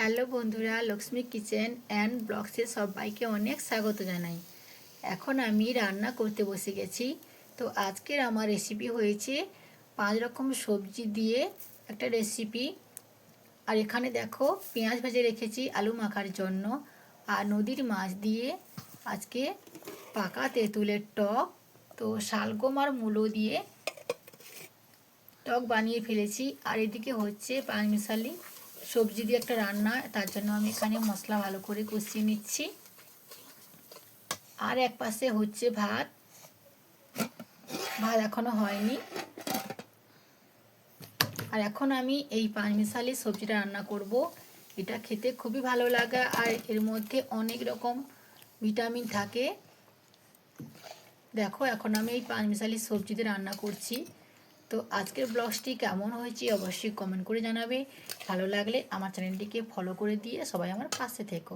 Hello বন্ধুরা, Lakshmi kitchen and ব্লগসে সবাইকে অনেক স্বাগত জানাই। এখন আমি রান্না করতে বসে গেছি। তো আজকের আমার রেসিপি হয়েছে 5 রকম সবজি দিয়ে একটা রেসিপি। আর এখানে দেখো পেঁয়াজ ভেজে রেখেছি আলু মাখার জন্য। আর নদীর মাছ দিয়ে আজকে পাকা তেঁতুলের টক, তো শালগম আর মূলো দিয়ে টক বানিয়ে ফেলেছি। আর এদিকে হচ্ছে পাঁচমিশালি সবজি দিয়ে একটা রান্না, তার জন্য আমি এখানে মশলা ভালো করে কষিয়ে নিচ্ছি। আর এক পাশে হচ্ছে ভাত এখনো হয়নি। আর এখন আমি এই পাঁচমিশালি সবজিটা রান্না করব। এটা খেতে খুবই ভালো লাগে আর এর মধ্যে অনেক রকম ভিটামিন থাকে। দেখো এখন আমি এই পাঁচমিশালি সবজিতে রান্না করছি। তো আজকের ব্লগটি কেমন হয়েছে অবশ্যই কমেন্ট করে জানাবে। ভালো লাগলে আমার চ্যানেলটিকে ফলো করে দিয়ে সবাই আমার পাশে থেকো।